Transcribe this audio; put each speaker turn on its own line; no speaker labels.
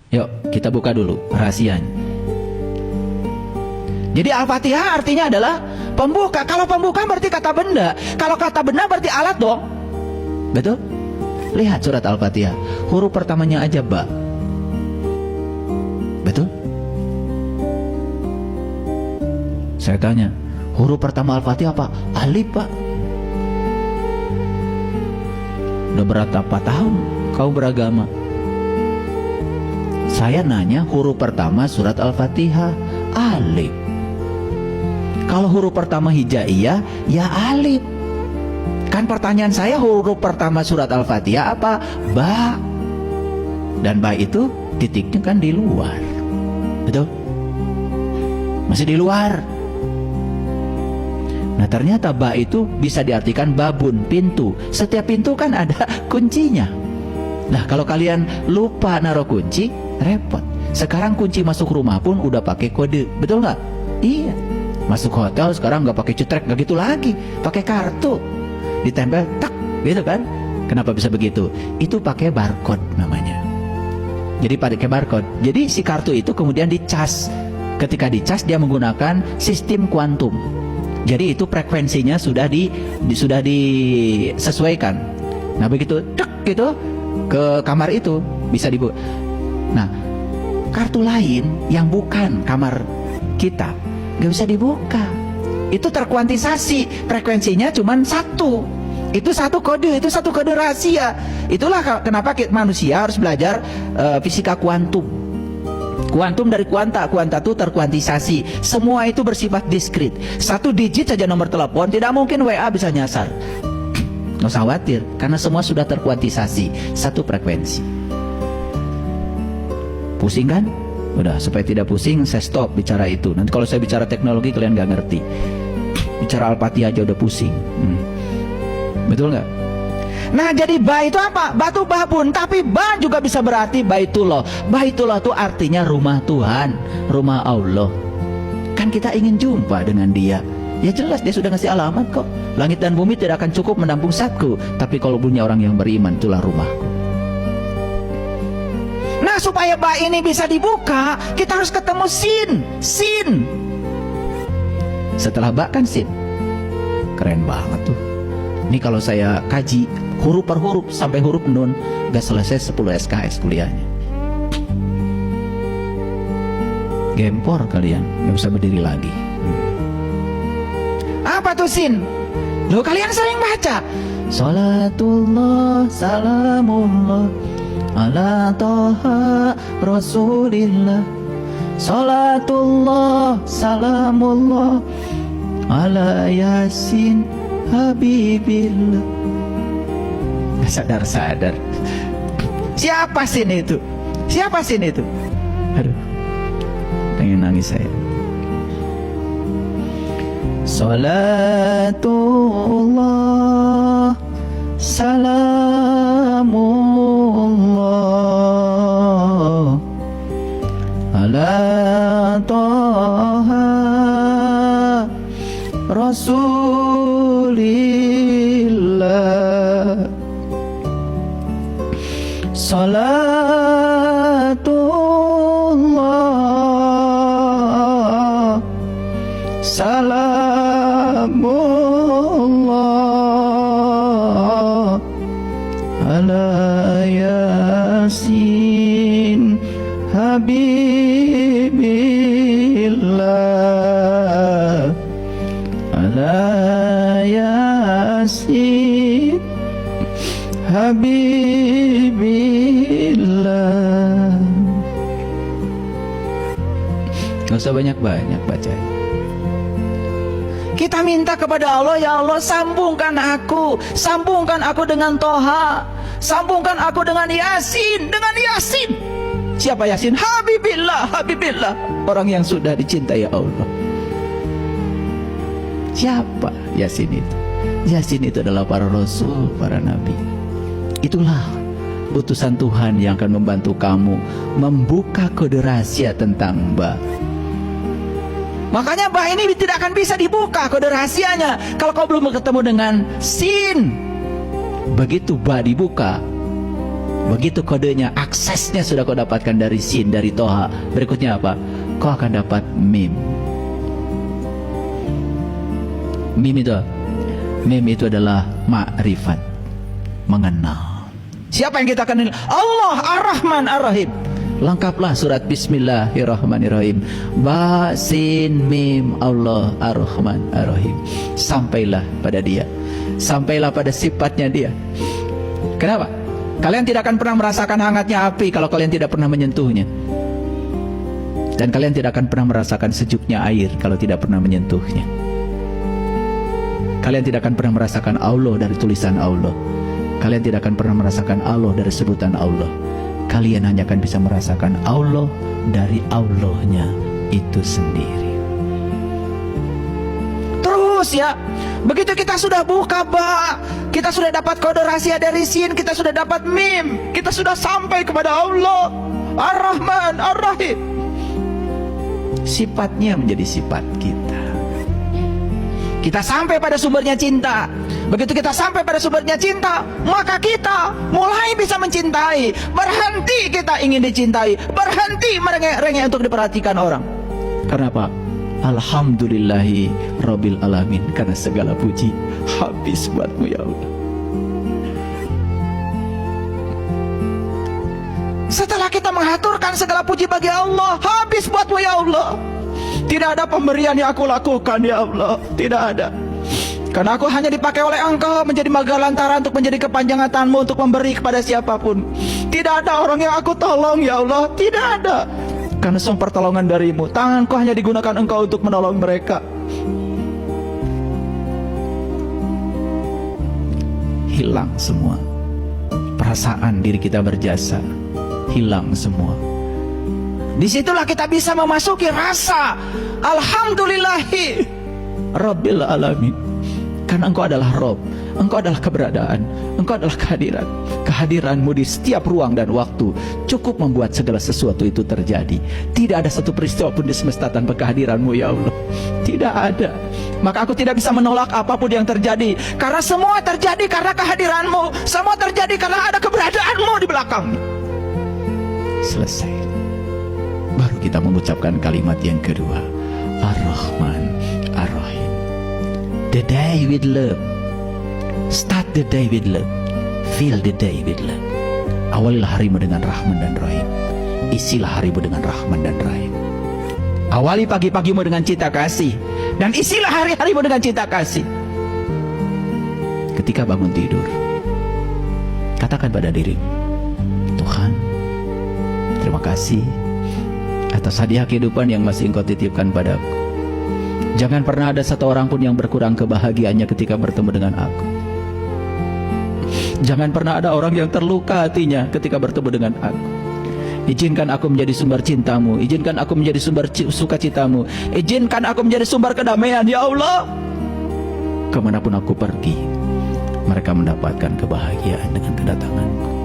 Yuk kita buka dulu rahasianya. Jadi Al-Fatihah artinya adalah pembuka. Kalau pembuka berarti kata benda. Kalau kata benda berarti alat dong. Betul? Lihat surat Al-Fatihah, huruf pertamanya aja ba. Betul? Saya tanya, huruf pertama Al-Fatihah apa? Alif, Pak. Udah berapa tahun kau beragama? Saya nanya huruf pertama surat Al-Fatihah, alif. Kalau huruf pertama hijaiyah, ya alif. Kan pertanyaan saya, huruf pertama surat Al-Fatihah apa? Ba. Dan ba itu titiknya kan di luar. Betul? Masih di luar. Nah ternyata ba itu bisa diartikan babun, pintu. Setiap pintu kan ada kuncinya. Nah kalau kalian lupa naruh kunci, repot. Sekarang kunci masuk rumah pun udah pakai kode. Betul nggak? Iya. Masuk hotel sekarang nggak pakai cetrek, nggak gitu lagi. Pakai kartu. Ditempel, tak, gitu kan? Kenapa bisa begitu? Itu pakai barcode namanya. Jadi pakai barcode. Jadi si kartu itu kemudian dicas. Ketika dicas dia menggunakan sistem kuantum. Jadi itu frekuensinya sudah disesuaikan. Nah begitu, tek gitu ke kamar itu bisa dibuka. Nah kartu lain yang bukan kamar kita nggak bisa dibuka. Itu terkuantisasi, frekuensinya cuma satu. Itu satu kode rahasia. Itulah kenapa manusia harus belajar fisika kuantum. Kuantum dari kuanta itu terkuantisasi. Semua itu bersifat diskrit. Satu digit saja nomor telepon, tidak mungkin WA bisa nyasar. Nggak usah khawatir, karena semua sudah terkuantisasi. Satu frekuensi. Pusing kan? Udah, supaya tidak pusing, saya stop bicara itu. Nanti kalau saya bicara teknologi kalian nggak ngerti. Bicara Al-Fatihah aja udah pusing. Betul nggak? Nah jadi ba itu apa? Batu babun. Tapi ba juga bisa berarti baitullah. Baitullah itu artinya rumah Tuhan, rumah Allah. Kan kita ingin jumpa dengan dia. Ya jelas dia sudah ngasih alamat kok. Langit dan bumi tidak akan cukup menampung zatku, tapi kalau punya orang yang beriman, itulah rumahku. Nah supaya ba ini bisa dibuka, kita harus ketemu sin. Setelah ba kan sin. Keren banget tuh. Ini kalau saya kaji huruf per huruf sampai huruf nun, gak selesai 10 SKS kuliahnya. Gempor kalian, gak bisa berdiri lagi. Apa tuh sin? Loh kalian sering baca Salatullah salamullah ala toha rasulillah. Salatullah salamullah ala yasin habibillah. Gak sadar-sadar. Siapa sin itu? Siapa sin itu? Aduh, pengen nangis saya. Salatullah salamullah ala toha rasulillah. Salatullah salamullah ala yasin habibillah. Ala yasin habibillah. Gak usah banyak-banyak baca. Kita minta kepada Allah, ya Allah sambungkan aku dengan Toha, sambungkan aku dengan Yasin, Siapa Yasin? Habibillah, orang yang sudah dicintai Allah. Siapa Yasin itu? Yasin itu adalah para rasul, para nabi. Itulah utusan Tuhan yang akan membantu kamu membuka kode rahasia tentang ba. Makanya ba ini tidak akan bisa dibuka kode rahasianya kalau kau belum ketemu dengan sin. Begitu ba dibuka, Begitu kodenya, aksesnya sudah kau dapatkan dari sin, dari toha. Berikutnya apa? Kau akan dapat mim. Mim itu, mim itu adalah ma'rifat, mengenal. Siapa yang kita kenal? Allah Ar-Rahman Ar-Rahim. Lengkaplah surat Bismillahirrahmanirrahim. Ba sin mim Allah Ar-Rahman Ar-Rahim. Sampailah pada dia, sampailah pada sifatnya dia. Kenapa? Kalian tidak akan pernah merasakan hangatnya api kalau kalian tidak pernah menyentuhnya. Dan kalian tidak akan pernah merasakan sejuknya air kalau tidak pernah menyentuhnya. Kalian tidak akan pernah merasakan Allah dari tulisan Allah. Kalian tidak akan pernah merasakan Allah dari sebutan Allah. Kalian hanya akan bisa merasakan Allah dari Allahnya itu sendiri. Terus ya, begitu kita sudah buka ba, kita sudah dapat kode rahasia dari sin, kita sudah dapat mim, kita sudah sampai kepada Allah Ar-Rahman Ar-Rahim. Sifatnya menjadi sifat kita. Kita sampai pada sumbernya cinta. Begitu kita sampai pada sumbernya cinta, maka kita mulai bisa mencintai. Berhenti kita ingin dicintai, berhenti merengek-rengek untuk diperhatikan orang. Karena apa? Alhamdulillahi Rabbil Alamin. Karena segala puji habis buatmu ya Allah. Setelah kita mengaturkan segala puji bagi Allah, habis buatmu ya Allah. Tidak ada pemberian yang aku lakukan ya Allah, tidak ada. Karena aku hanya dipakai oleh Engkau menjadi magalantaran untuk menjadi kepanjangan tanganmu untuk memberi kepada siapapun. Tidak ada orang yang aku tolong ya Allah, tidak ada. Karena semua pertolongan darimu, tanganku hanya digunakan Engkau untuk menolong mereka. Hilang semua perasaan diri kita berjasa, hilang semua. Disitulah kita bisa memasuki rasa Alhamdulillahi Rabbil Alamin. Karena Engkau adalah Rob, Engkau adalah keberadaan, Engkau adalah kehadiran. Kehadiranmu di setiap ruang dan waktu cukup membuat segala sesuatu itu terjadi. Tidak ada satu peristiwa pun di semesta tanpa kehadiranmu ya Allah. Tidak ada. Maka aku tidak bisa menolak apapun yang terjadi, karena semua terjadi karena kehadiranmu. Semua terjadi karena ada keberadaanmu di belakangnya. Selesai. Baru kita mengucapkan kalimat yang kedua, Ar-Rahman Ar-Rahim. The day with love. Start the day with love. Fill the day with love. Awalilah harimu dengan Rahman dan Rahim. Isilah harimu dengan Rahman dan Rahim. Awali pagi-pagimu dengan cinta kasih, dan isilah hari-harimu dengan cinta kasih. Ketika bangun tidur, katakan pada dirimu, Tuhan, terima kasih atas hadiah kehidupan yang masih Engkau titipkan padaku. Jangan pernah ada satu orang pun yang berkurang kebahagiaannya ketika bertemu dengan aku. Jangan pernah ada orang yang terluka hatinya ketika bertemu dengan aku. Izinkan aku menjadi sumber cintamu, izinkan aku menjadi sumber sukacitamu, izinkan aku menjadi sumber kedamaian ya Allah. Kemanapun aku pergi, mereka mendapatkan kebahagiaan dengan kedatanganku.